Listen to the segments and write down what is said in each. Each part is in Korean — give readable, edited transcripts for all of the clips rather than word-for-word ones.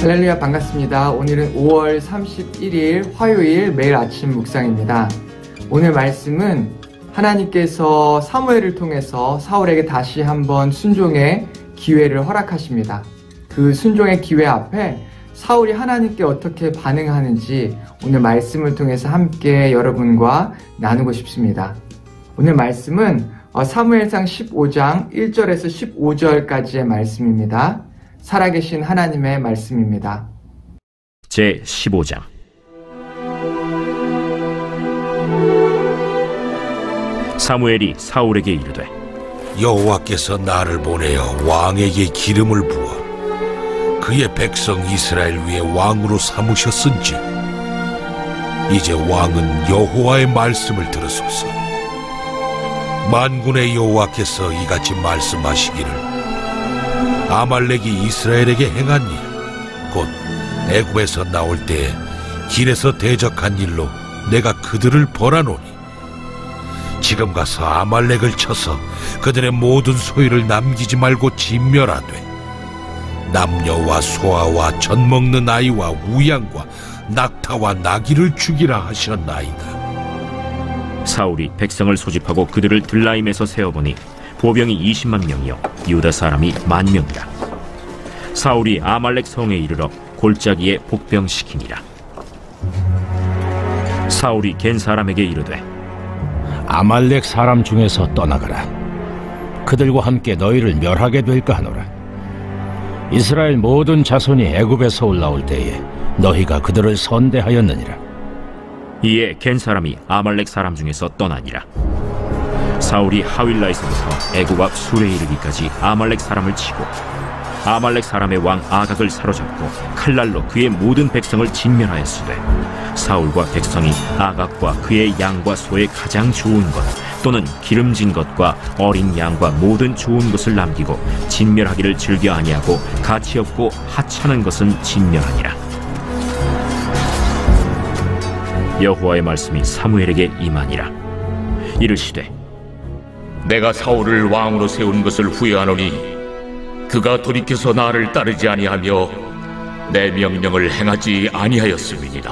할렐루야, 반갑습니다. 오늘은 5월 31일 화요일 매일 아침 묵상입니다. 오늘 말씀은 하나님께서 사무엘을 통해서 사울에게 다시 한번 순종의 기회를 허락하십니다. 그 순종의 기회 앞에 사울이 하나님께 어떻게 반응하는지 오늘 말씀을 통해서 함께 여러분과 나누고 싶습니다. 오늘 말씀은 사무엘상 15장 1절에서 15절까지의 말씀입니다. 살아계신 하나님의 말씀입니다. 제 15장. 사무엘이 사울에게 이르되 여호와께서 나를 보내어 왕에게 기름을 부어 그의 백성 이스라엘 위에 왕으로 삼으셨은지 이제 왕은 여호와의 말씀을 들으소서. 만군의 여호와께서 이같이 말씀하시기를 아말렉이 이스라엘에게 행한 일, 곧 애굽에서 나올 때에 길에서 대적한 일로 내가 그들을 벌하노니 지금 가서 아말렉을 쳐서 그들의 모든 소유를 남기지 말고 진멸하되 남녀와 소아와 젖 먹는 아이와 우양과 낙타와 나귀를 죽이라 하셨나이다. 사울이 백성을 소집하고 그들을 들라임에서 세어보니 보병이 20만 명이요 유다 사람이 10,000명이라. 사울이 아말렉 성에 이르러 골짜기에 복병시키니라. 사울이 겐 사람에게 이르되 아말렉 사람 중에서 떠나가라. 그들과 함께 너희를 멸하게 될까 하노라. 이스라엘 모든 자손이 애굽에서 올라올 때에 너희가 그들을 선대하였느니라. 이에 겐 사람이 아말렉 사람 중에서 떠나니라. 사울이 하윌라에서부터 애굽 앞 술에 이르기까지 아말렉 사람을 치고 아말렉 사람의 왕 아각을 사로잡고 칼날로 그의 모든 백성을 진멸하였으되 사울과 백성이 아각과 그의 양과 소의 가장 좋은 것 또는 기름진 것과 어린 양과 모든 좋은 것을 남기고 진멸하기를 즐겨 아니하고 가치 없고 하찮은 것은 진멸하니라. 여호와의 말씀이 사무엘에게 임하니라. 이르시되 내가 사울을 왕으로 세운 것을 후회하노니 그가 돌이켜서 나를 따르지 아니하며 내 명령을 행하지 아니하였음이니라.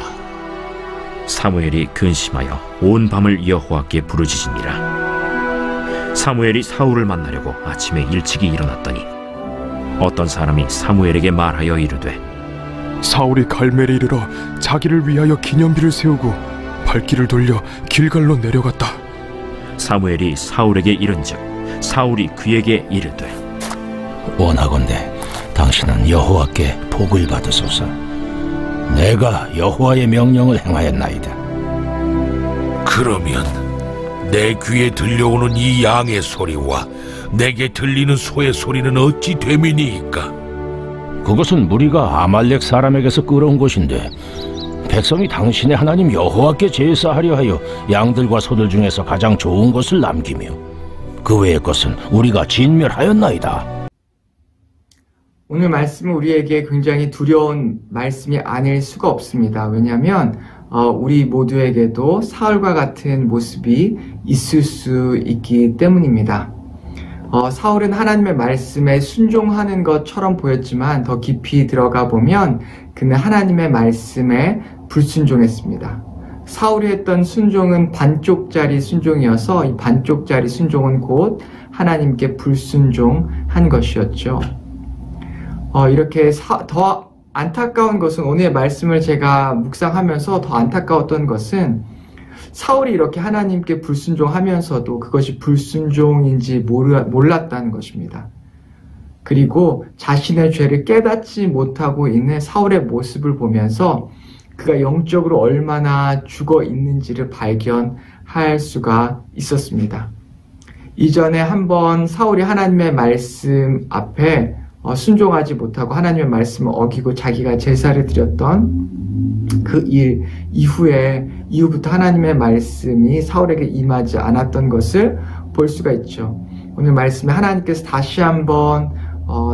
사무엘이 근심하여 온 밤을 여호와께 부르짖으니라. 사무엘이 사울을 만나려고 아침에 일찍이 일어났더니 어떤 사람이 사무엘에게 말하여 이르되 사울이 갈멜에 이르러 자기를 위하여 기념비를 세우고 발길을 돌려 길갈로 내려갔다. 사무엘이 사울에게 이른즉 사울이 그에게 이르되 원하건대 당신은 여호와께 복을 받으소서. 내가 여호와의 명령을 행하였나이다. 그러면 내 귀에 들려오는 이 양의 소리와 내게 들리는 소의 소리는 어찌 됨이니이까? 그것은 무리가 아말렉 사람에게서 끌어온 것인데 백성이 당신의 하나님 여호와께 제사하려 하여 양들과 소들 중에서 가장 좋은 것을 남기며 그 외의 것은 우리가 진멸하였나이다. 오늘 말씀은 우리에게 굉장히 두려운 말씀이 아닐 수가 없습니다. 왜냐하면 우리 모두에게도 사울과 같은 모습이 있을 수 있기 때문입니다. 사울은 하나님의 말씀에 순종하는 것처럼 보였지만 더 깊이 들어가 보면 그는 하나님의 말씀에 불순종했습니다. 사울이 했던 순종은 반쪽짜리 순종이어서 이 반쪽짜리 순종은 곧 하나님께 불순종한 것이었죠. 이렇게 더 안타까운 것은 오늘 말씀을 제가 묵상하면서 더 안타까웠던 것은 사울이 이렇게 하나님께 불순종하면서도 그것이 불순종인지 몰랐다는 것입니다. 그리고 자신의 죄를 깨닫지 못하고 있는 사울의 모습을 보면서 그가 영적으로 얼마나 죽어 있는지를 발견할 수가 있었습니다. 이전에 한번 사울이 하나님의 말씀 앞에 순종하지 못하고 하나님의 말씀을 어기고 자기가 제사를 드렸던 그 일 이후부터 하나님의 말씀이 사울에게 임하지 않았던 것을 볼 수가 있죠. 오늘 말씀에 하나님께서 다시 한번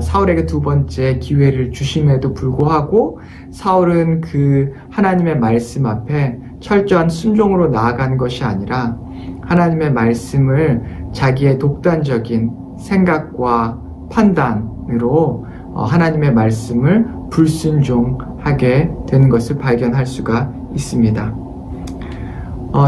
사울에게 두 번째 기회를 주심에도 불구하고 사울은 그 하나님의 말씀 앞에 철저한 순종으로 나아간 것이 아니라 하나님의 말씀을 자기의 독단적인 생각과 판단으로 하나님의 말씀을 불순종하게 되는 것을 발견할 수가 있습니다.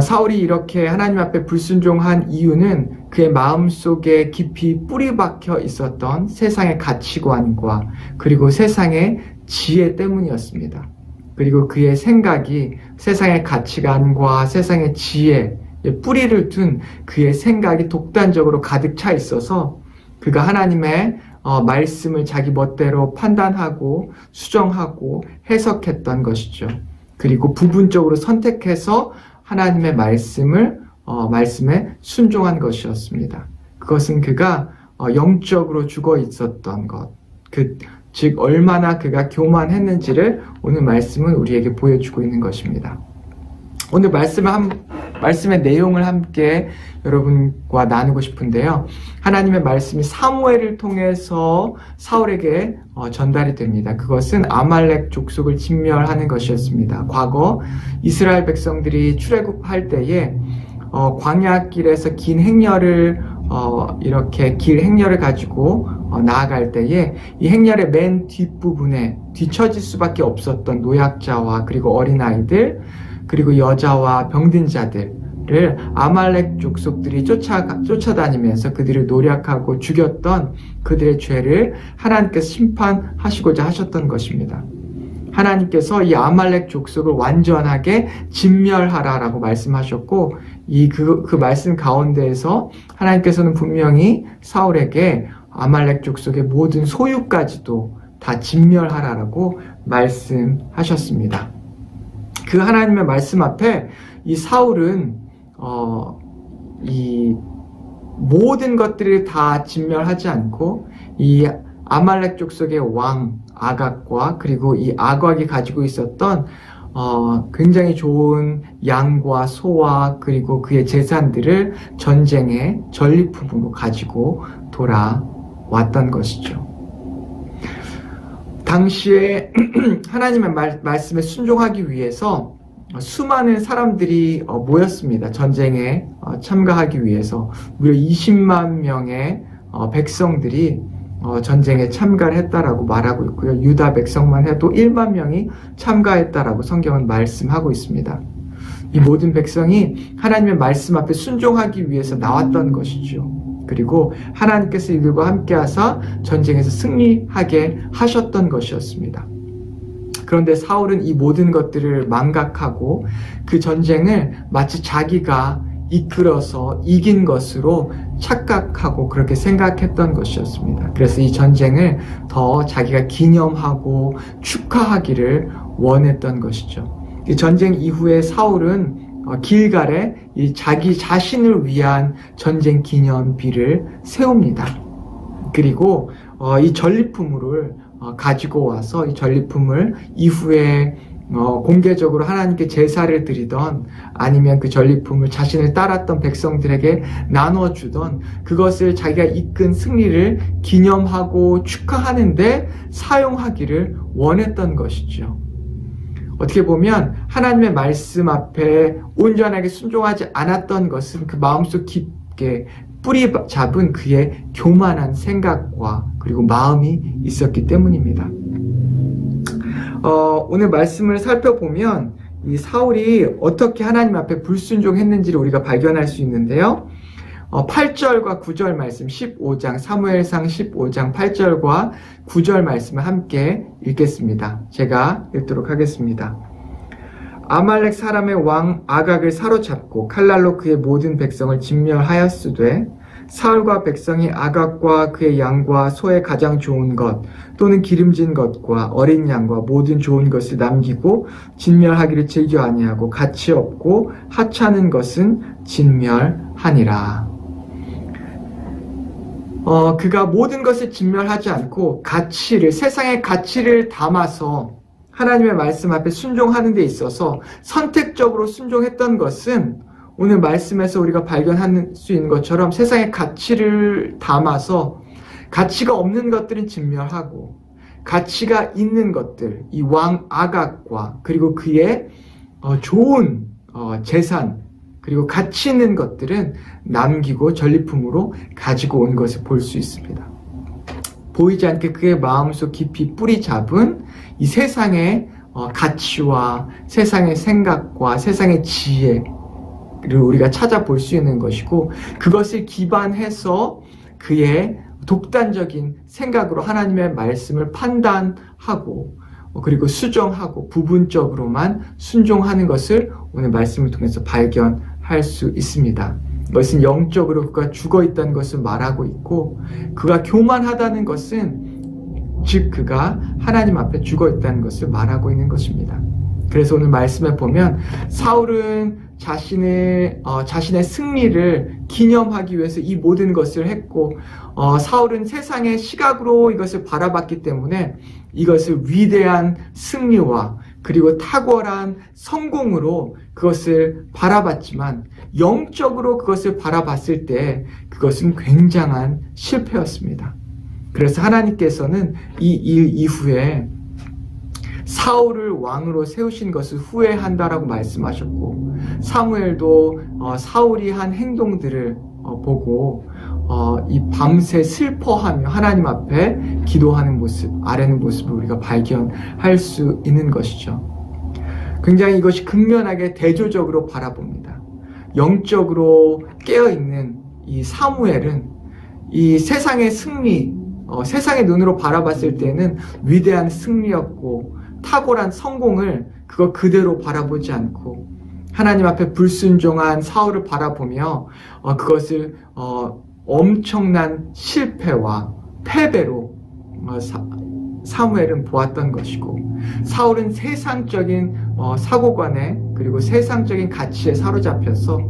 사울이 이렇게 하나님 앞에 불순종한 이유는 그의 마음속에 깊이 뿌리 박혀 있었던 세상의 가치관과 그리고 세상의 지혜 때문이었습니다. 그리고 그의 생각이 세상의 가치관과 세상의 지혜에 뿌리를 둔 그의 생각이 독단적으로 가득 차 있어서 그가 하나님의 말씀을 자기 멋대로 판단하고 수정하고 해석했던 것이죠. 그리고 부분적으로 선택해서 하나님의 말씀에 순종한 것이었습니다. 그것은 그가 영적으로 죽어 있었던 것, 즉 얼마나 그가 교만했는지를 오늘 말씀은 우리에게 보여주고 있는 것입니다. 오늘 말씀의 내용을 함께 여러분과 나누고 싶은데요. 하나님의 말씀이 사무엘을 통해서 사울에게 전달이 됩니다. 그것은 아말렉 족속을 진멸하는 것이었습니다. 과거 이스라엘 백성들이 출애굽할 때에 광야길에서 긴 행렬을 이렇게 길 행렬을 가지고 나아갈 때에 이 행렬의 맨 뒷부분에 뒤처질 수밖에 없었던 노약자와 그리고 어린아이들 그리고 여자와 병든 자들을 아말렉 족속들이 쫓아다니면서 그들을 노략하고 죽였던 그들의 죄를 하나님께서 심판하시고자 하셨던 것입니다. 하나님께서 이 아말렉 족속을 완전하게 진멸하라라고 말씀하셨고 그 말씀 가운데에서 하나님께서는 분명히 사울에게 아말렉 족속의 모든 소유까지도 다 진멸하라라고 말씀하셨습니다. 그 하나님의 말씀 앞에 이 사울은 이 모든 것들을 다 진멸하지 않고 이 아말렉 족속의 왕 아각과 그리고 이 아각이 가지고 있었던 굉장히 좋은 양과 소와 그리고 그의 재산들을 전쟁의 전리품으로 가지고 돌아왔던 것이죠. 당시에 하나님의 말씀에 순종하기 위해서 수많은 사람들이 모였습니다. 전쟁에 참가하기 위해서 무려 20만 명의 백성들이 전쟁에 참가를 했다라고 말하고 있고요. 유다 백성만 해도 1만 명이 참가했다라고 성경은 말씀하고 있습니다. 이 모든 백성이 하나님의 말씀 앞에 순종하기 위해서 나왔던 것이죠. 그리고 하나님께서 이들과 함께 하사 전쟁에서 승리하게 하셨던 것이었습니다. 그런데 사울은 이 모든 것들을 망각하고 그 전쟁을 마치 자기가 이끌어서 이긴 것으로 착각하고 그렇게 생각했던 것이었습니다. 그래서 이 전쟁을 더 자기가 기념하고 축하하기를 원했던 것이죠. 이 전쟁 이후에 사울은 길갈에 이 자기 자신을 위한 전쟁 기념비를 세웁니다. 그리고 이 전리품을 가지고 와서 이 전리품을 이후에 공개적으로 하나님께 제사를 드리던 아니면 그 전리품을 자신을 따랐던 백성들에게 나눠주던 그것을 자기가 이끈 승리를 기념하고 축하하는데 사용하기를 원했던 것이죠. 어떻게 보면 하나님의 말씀 앞에 온전하게 순종하지 않았던 것은 그 마음속 깊게 뿌리 잡은 그의 교만한 생각과 그리고 마음이 있었기 때문입니다. 오늘 말씀을 살펴보면 이 사울이 어떻게 하나님 앞에 불순종했는지를 우리가 발견할 수 있는데요. 8절과 9절 말씀 15장 사무엘상 15장 8절과 9절 말씀을 함께 읽겠습니다. 제가 읽도록 하겠습니다. 아말렉 사람의 왕 아각을 사로잡고 칼날로 그의 모든 백성을 진멸하였으되 사울과 백성이 아각과 그의 양과 소의 가장 좋은 것 또는 기름진 것과 어린 양과 모든 좋은 것을 남기고 진멸하기를 즐겨 아니하고 가치 없고 하찮은 것은 진멸하니라. 그가 모든 것을 진멸하지 않고 세상의 가치를 담아서 하나님의 말씀 앞에 순종하는 데 있어서 선택적으로 순종했던 것은 오늘 말씀에서 우리가 발견할 수 있는 것처럼 세상의 가치를 담아서 가치가 없는 것들은 진멸하고 가치가 있는 것들, 이 왕 아각과 그리고 그의 좋은 재산 그리고 가치 있는 것들은 남기고 전리품으로 가지고 온 것을 볼 수 있습니다. 보이지 않게 그의 마음속 깊이 뿌리 잡은 이 세상의 가치와 세상의 생각과 세상의 지혜를 우리가 찾아볼 수 있는 것이고, 그것을 기반해서 그의 독단적인 생각으로 하나님의 말씀을 판단하고 그리고 수정하고 부분적으로만 순종하는 것을 오늘 말씀을 통해서 발견할 수 있습니다. 이것은 영적으로 그가 죽어 있다는 것을 말하고 있고, 그가 교만하다는 것은 즉 그가 하나님 앞에 죽어 있다는 것을 말하고 있는 것입니다. 그래서 오늘 말씀에 보면 사울은 자신의 승리를 기념하기 위해서 이 모든 것을 했고, 사울은 세상의 시각으로 이것을 바라봤기 때문에 이것을 위대한 승리와 그리고 탁월한 성공으로 그것을 바라봤지만, 영적으로 그것을 바라봤을 때 그것은 굉장한 실패였습니다. 그래서 하나님께서는 이 일 이후에 사울을 왕으로 세우신 것을 후회한다라고 말씀하셨고, 사무엘도 사울이 한 행동들을 보고 이 밤새 슬퍼하며 하나님 앞에 기도하는 모습, 아뢰는 모습을 우리가 발견할 수 있는 것이죠. 굉장히 이것이 극면하게 대조적으로 바라봅니다. 영적으로 깨어있는 이 사무엘은 이 세상의 승리, 세상의 눈으로 바라봤을 때는 위대한 승리였고 탁월한 성공을 그거 그대로 바라보지 않고, 하나님 앞에 불순종한 사울을 바라보며 그것을 엄청난 실패와 패배로 사무엘은 보았던 것이고, 사울은 세상적인 사고관에 그리고 세상적인 가치에 사로잡혀서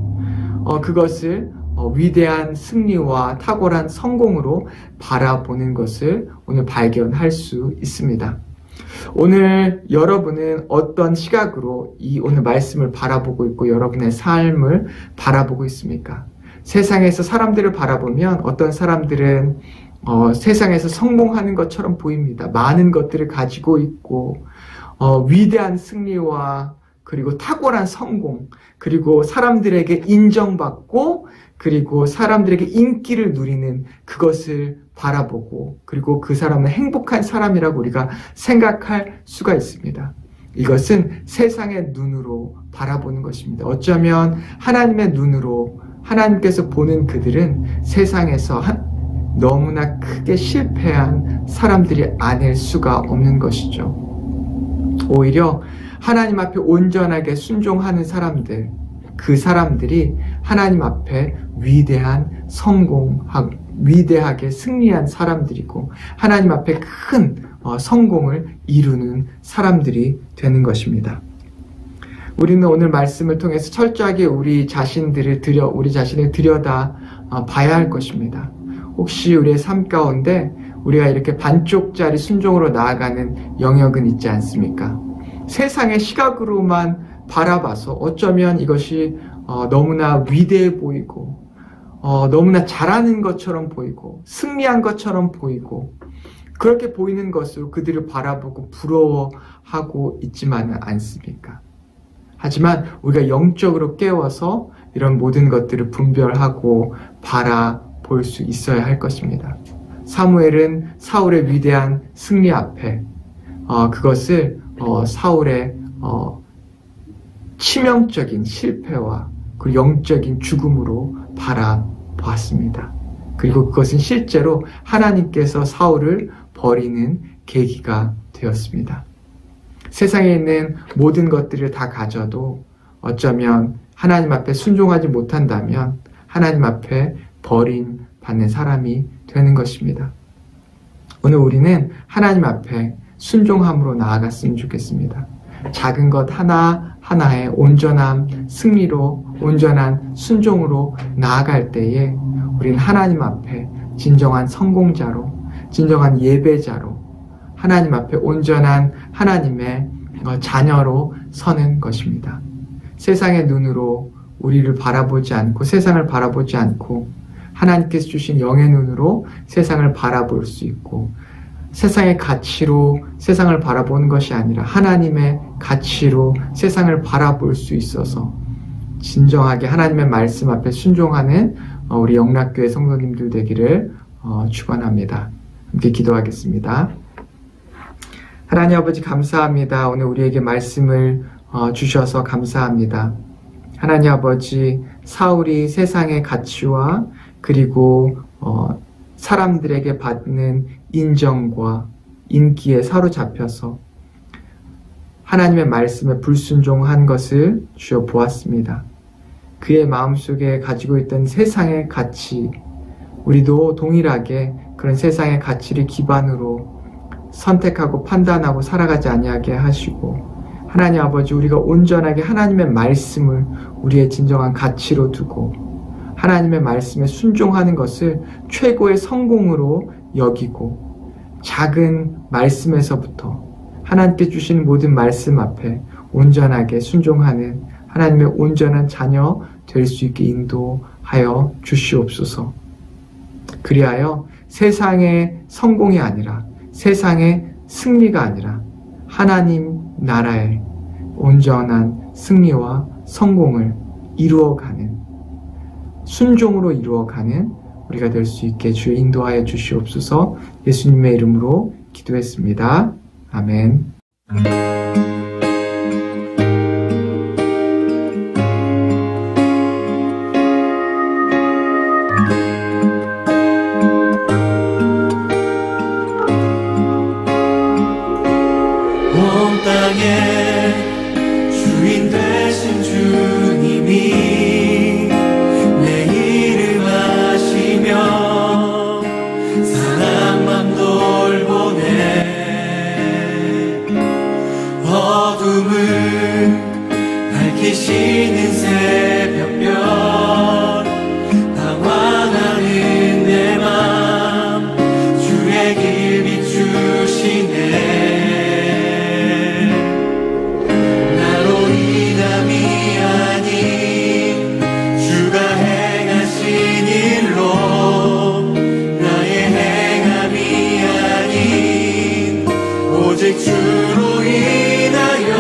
그것을 위대한 승리와 탁월한 성공으로 바라보는 것을 오늘 발견할 수 있습니다. 오늘 여러분은 어떤 시각으로 이 오늘 말씀을 바라보고 있고 여러분의 삶을 바라보고 있습니까? 세상에서 사람들을 바라보면 어떤 사람들은 세상에서 성공하는 것처럼 보입니다. 많은 것들을 가지고 있고 위대한 승리와 그리고 탁월한 성공, 그리고 사람들에게 인정받고 그리고 사람들에게 인기를 누리는 그것을 바라보고, 그리고 그 사람은 행복한 사람이라고 우리가 생각할 수가 있습니다. 이것은 세상의 눈으로 바라보는 것입니다. 어쩌면 하나님의 눈으로 하나님께서 보는 그들은 세상에서 너무나 크게 실패한 사람들이 아닐 수가 없는 것이죠. 오히려 하나님 앞에 온전하게 순종하는 사람들, 그 사람들이 하나님 앞에 위대한 성공하고 위대하게 승리한 사람들이고 하나님 앞에 큰 성공을 이루는 사람들이 되는 것입니다. 우리는 오늘 말씀을 통해서 철저하게 우리 자신을 들여다 봐야 할 것입니다. 혹시 우리의 삶 가운데 우리가 이렇게 반쪽짜리 순종으로 나아가는 영역은 있지 않습니까? 세상의 시각으로만 바라봐서 어쩌면 이것이 너무나 위대해 보이고 너무나 잘하는 것처럼 보이고 승리한 것처럼 보이고 그렇게 보이는 것으로 그들을 바라보고 부러워하고 있지만은 않습니까? 하지만 우리가 영적으로 깨워서 이런 모든 것들을 분별하고 바라볼 수 있어야 할 것입니다. 사무엘은 사울의 위대한 승리 앞에 그것을 사울의 치명적인 실패와 그 영적인 죽음으로 바라보았습니다. 그리고 그것은 실제로 하나님께서 사울을 버리는 계기가 되었습니다. 세상에 있는 모든 것들을 다 가져도 어쩌면 하나님 앞에 순종하지 못한다면 하나님 앞에 버림받는 사람이 되는 것입니다. 오늘 우리는 하나님 앞에 순종함으로 나아갔으면 좋겠습니다. 작은 것 하나하나에 온전한 승리로, 온전한 순종으로 나아갈 때에 우리는 하나님 앞에 진정한 성공자로, 진정한 예배자로, 하나님 앞에 온전한 하나님의 자녀로 서는 것입니다. 세상의 눈으로 우리를 바라보지 않고, 세상을 바라보지 않고, 하나님께서 주신 영의 눈으로 세상을 바라볼 수 있고, 세상의 가치로 세상을 바라보는 것이 아니라 하나님의 가치로 세상을 바라볼 수 있어서 진정하게 하나님의 말씀 앞에 순종하는 우리 영락교회 성도님들 되기를 축원합니다. 함께 기도하겠습니다. 하나님 아버지 감사합니다. 오늘 우리에게 말씀을 주셔서 감사합니다. 하나님 아버지, 사울이 세상의 가치와 그리고 사람들에게 받는 인정과 인기에 사로잡혀서 하나님의 말씀에 불순종한 것을 주여 보았습니다. 그의 마음속에 가지고 있던 세상의 가치, 우리도 동일하게 그런 세상의 가치를 기반으로 선택하고 판단하고 살아가지 아니하게 하시고, 하나님 아버지, 우리가 온전하게 하나님의 말씀을 우리의 진정한 가치로 두고 하나님의 말씀에 순종하는 것을 최고의 성공으로 여기고, 작은 말씀에서부터 하나님께 주신 모든 말씀 앞에 온전하게 순종하는 하나님의 온전한 자녀 될 수 있게 인도하여 주시옵소서. 그리하여 세상의 성공이 아니라, 세상의 승리가 아니라 하나님 나라의 온전한 승리와 성공을 이루어가는, 순종으로 이루어가는 우리가 될 수 있게 주여 인도하여 주시옵소서. 예수님의 이름으로 기도했습니다. 아멘. 온 땅의 주인 되신 주님이 내 이름 아시며 사랑만 돌보네. 어둠을 밝히시는 새벽별, 방황하는 내 맘 주의 길 비추시네. 주로 인하여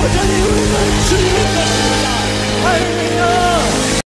여전히 우리는 주님의 것입니다. 할렐루야.